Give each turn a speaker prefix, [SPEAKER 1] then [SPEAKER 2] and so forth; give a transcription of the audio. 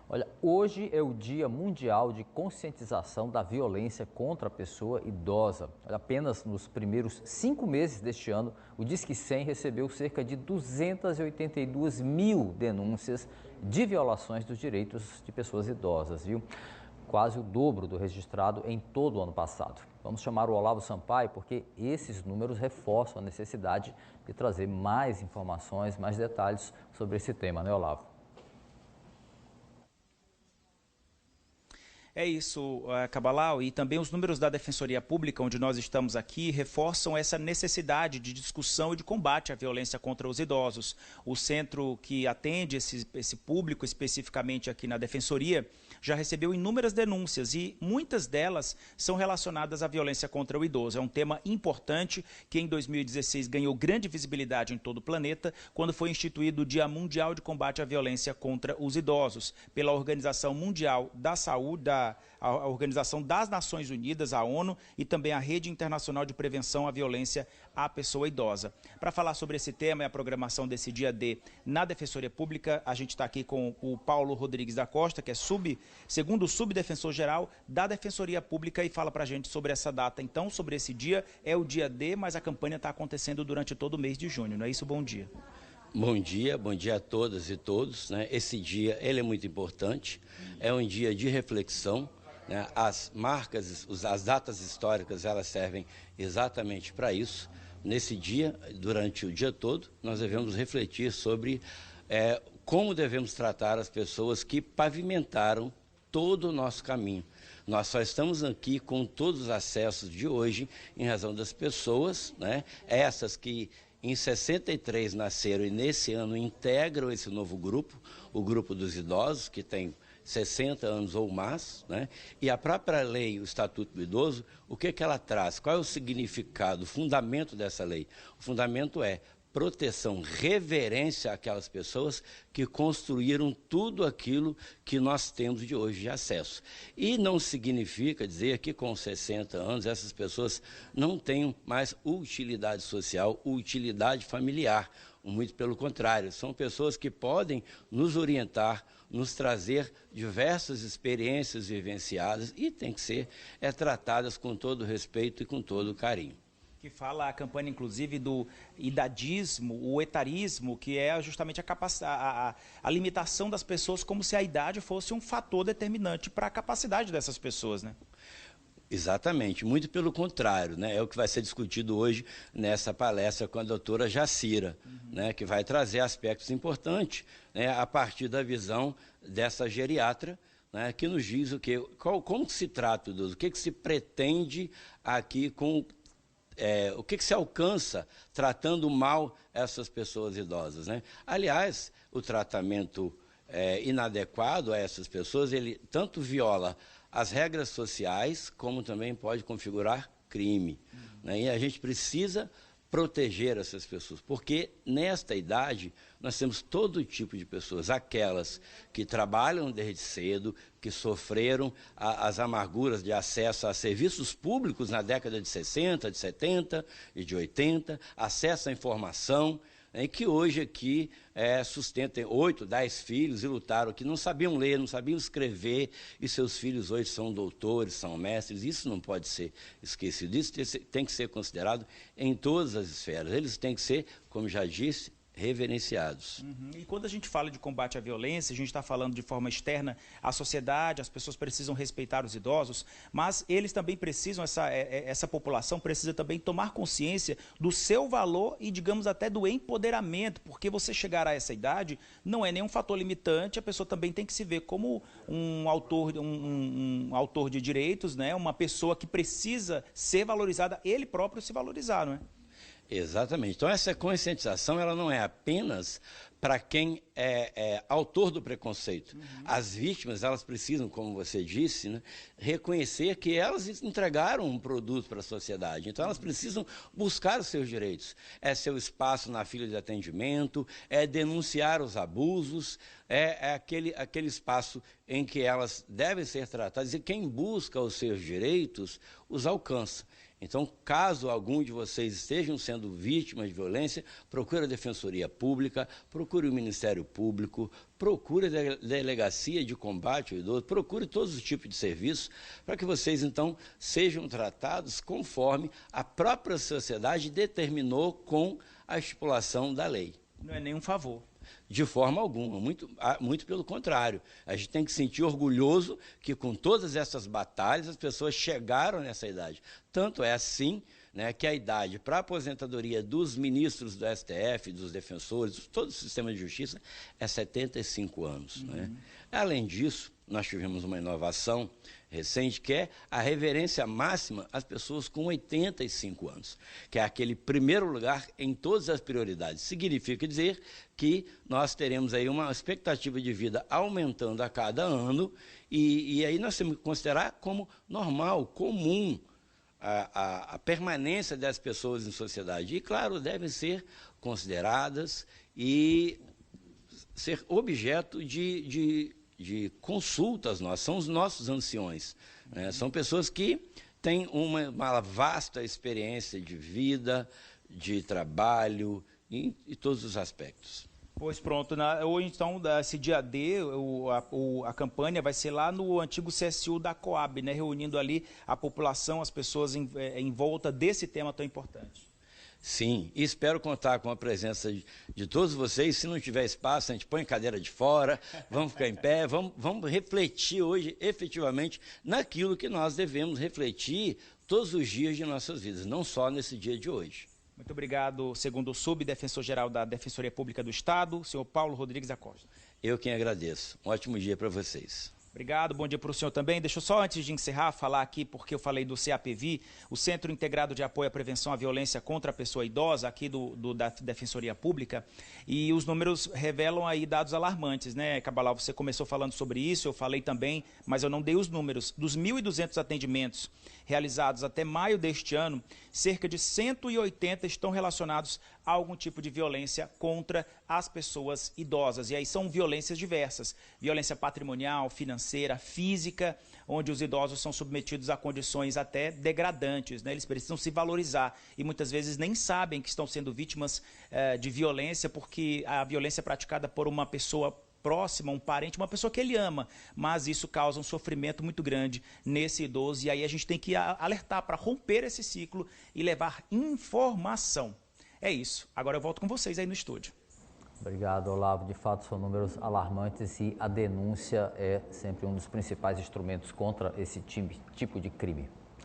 [SPEAKER 1] Olha, hoje é o Dia Mundial de Conscientização da Violência contra a Pessoa Idosa. Olha, apenas nos primeiros 5 meses deste ano, o Disque 100 recebeu cerca de 282 mil denúncias de violações dos direitos de pessoas idosas, viu? Quase o dobro do registrado em todo o ano passado. Vamos chamar o Olavo Sampaio porque esses números reforçam a necessidade de trazer mais informações, mais detalhes sobre esse tema, né, Olavo?
[SPEAKER 2] É isso, Cabalau, e também os números da Defensoria Pública, onde nós estamos aqui, reforçam essa necessidade de discussão e de combate à violência contra os idosos. O centro que atende esse público, especificamente aqui na Defensoria, já recebeu inúmeras denúncias e muitas delas são relacionadas à violência contra o idoso. É um tema importante que em 2016 ganhou grande visibilidade em todo o planeta, quando foi instituído o Dia Mundial de Combate à Violência contra os Idosos, pela Organização Mundial da Saúde, a Organização das Nações Unidas, a ONU, e também a Rede Internacional de Prevenção à Violência à Pessoa Idosa. Para falar sobre esse tema e a programação desse dia D na Defensoria Pública, a gente está aqui com o Paulo Rodrigues da Costa, que é segundo subdefensor-geral da Defensoria Pública, e fala para a gente sobre essa data. Então, sobre esse dia, é o dia D, mas a campanha está acontecendo durante todo o mês de junho, não é isso? Bom dia.
[SPEAKER 3] Bom dia a todas e todos, né? Esse dia ele é muito importante, é um dia de reflexão, né? As marcas, as datas históricas, elas servem exatamente para isso. Nesse dia, durante o dia todo, nós devemos refletir sobre como devemos tratar as pessoas que pavimentaram todo o nosso caminho. Nós só estamos aqui com todos os acessos de hoje em razão das pessoas, né? Essas que em 63 nasceram e nesse ano integram esse novo grupo, o grupo dos idosos, que tem 60 anos ou mais, né? E a própria lei, o Estatuto do Idoso, o que ela traz? Qual é o significado, o fundamento dessa lei? O fundamento é proteção, reverência àquelas pessoas que construíram tudo aquilo que nós temos de hoje de acesso. E não significa dizer que com 60 anos essas pessoas não tenham mais utilidade social, utilidade familiar. Muito pelo contrário, são pessoas que podem nos orientar, nos trazer diversas experiências vivenciadas e tem que ser tratadas com todo respeito e com todo carinho.
[SPEAKER 2] Que fala a campanha, inclusive, do idadismo, o etarismo, que é justamente a limitação das pessoas, como se a idade fosse um fator determinante para a capacidade dessas pessoas, né?
[SPEAKER 3] Exatamente, muito pelo contrário, né? É o que vai ser discutido hoje nessa palestra com a doutora Jacira, né? Que vai trazer aspectos importantes, né? A partir da visão dessa geriatra, né? Que nos diz como se trata o idoso, o que se pretende aqui com o que se alcança tratando mal essas pessoas idosas, né? Aliás, o tratamento inadequado a essas pessoas, ele tanto viola as regras sociais, como também pode configurar crime, né? E a gente precisa proteger essas pessoas, porque nesta idade nós temos todo tipo de pessoas, aquelas que trabalham desde cedo, que sofreram as amarguras de acesso a serviços públicos na década de 60, de 70 e de 80, acesso à informação, e que hoje aqui sustentam 8, 10 filhos e lutaram, que não sabiam ler, não sabiam escrever, e seus filhos hoje são doutores, são mestres. Isso não pode ser esquecido, isso tem que ser considerado em todas as esferas. Eles têm que ser, como já disse, reverenciados.
[SPEAKER 2] E quando a gente fala de combate à violência, a gente está falando de forma externa à sociedade, as pessoas precisam respeitar os idosos, mas eles também precisam, essa população precisa também tomar consciência do seu valor e, digamos, até do empoderamento, porque você chegar a essa idade não é nenhum fator limitante, a pessoa também tem que se ver como um autor de direitos, né? Uma pessoa que precisa ser valorizada, ele próprio se valorizar, não é?
[SPEAKER 3] Exatamente. Então, essa conscientização ela não é apenas para quem é autor do preconceito. As vítimas, elas precisam, como você disse, né, reconhecer que elas entregaram um produto para a sociedade. Então, elas precisam buscar os seus direitos. É seu espaço na fila de atendimento, é denunciar os abusos, é aquele espaço em que elas devem ser tratadas. E quem busca os seus direitos, os alcança. Então, caso algum de vocês estejam sendo vítimas de violência, procure a Defensoria Pública, procure procure o Ministério Público, procure a Delegacia de Combate ao Idoso, procure todos os tipos de serviços para que vocês, então, sejam tratados conforme a própria sociedade determinou com a estipulação da lei.
[SPEAKER 2] Não é nenhum favor.
[SPEAKER 3] De forma alguma, muito pelo contrário. A gente tem que se sentir orgulhoso que com todas essas batalhas as pessoas chegaram nessa idade. Tanto é assim, né, que a idade para a aposentadoria dos ministros do STF, dos defensores, todo o sistema de justiça é 75 anos. Né? Além disso, nós tivemos uma inovação recente, que é a reverência máxima às pessoas com 85 anos, que é aquele primeiro lugar em todas as prioridades. Significa dizer que nós teremos aí uma expectativa de vida aumentando a cada ano, e aí nós temos que considerar como normal, comum, a permanência das pessoas em sociedade. E, claro, devem ser consideradas e ser objeto de consultas nossas, são os nossos anciões, né? São pessoas que têm uma vasta experiência de vida, de trabalho, em todos os aspectos.
[SPEAKER 2] Pois pronto, ou então, esse dia D, a campanha vai ser lá no antigo CSU da Coab, né, reunindo ali a população, as pessoas em volta desse tema tão importante.
[SPEAKER 3] Sim, e espero contar com a presença de todos vocês. Se não tiver espaço, a gente põe a cadeira de fora, vamos ficar em pé, vamos refletir hoje, efetivamente, naquilo que nós devemos refletir todos os dias de nossas vidas, não só nesse dia de hoje.
[SPEAKER 2] Muito obrigado, segundo o subdefensor-geral da Defensoria Pública do Estado, senhor Paulo Rodrigues Acosta.
[SPEAKER 3] Eu quem agradeço. Um ótimo dia para vocês.
[SPEAKER 2] Obrigado, bom dia para o senhor também. Deixa eu só, antes de encerrar, falar aqui, porque eu falei do CAPV, o Centro Integrado de Apoio à Prevenção à Violência contra a Pessoa Idosa, aqui da Defensoria Pública, e os números revelam aí dados alarmantes, né, Cabalal? Você começou falando sobre isso, eu falei também, mas eu não dei os números. Dos 1.200 atendimentos realizados até maio deste ano, cerca de 180 estão relacionados a algum tipo de violência contra as pessoas idosas. E aí são violências diversas, violência patrimonial, financeira, física, onde os idosos são submetidos a condições até degradantes, né? Eles precisam se valorizar e muitas vezes nem sabem que estão sendo vítimas de violência, porque a violência é praticada por uma pessoa próxima, um parente, uma pessoa que ele ama, mas isso causa um sofrimento muito grande nesse idoso, e aí a gente tem que alertar para romper esse ciclo e levar informação. É isso. Agora eu volto com vocês aí no estúdio.
[SPEAKER 1] Obrigado, Olavo. De fato, são números alarmantes e a denúncia é sempre um dos principais instrumentos contra esse tipo de crime.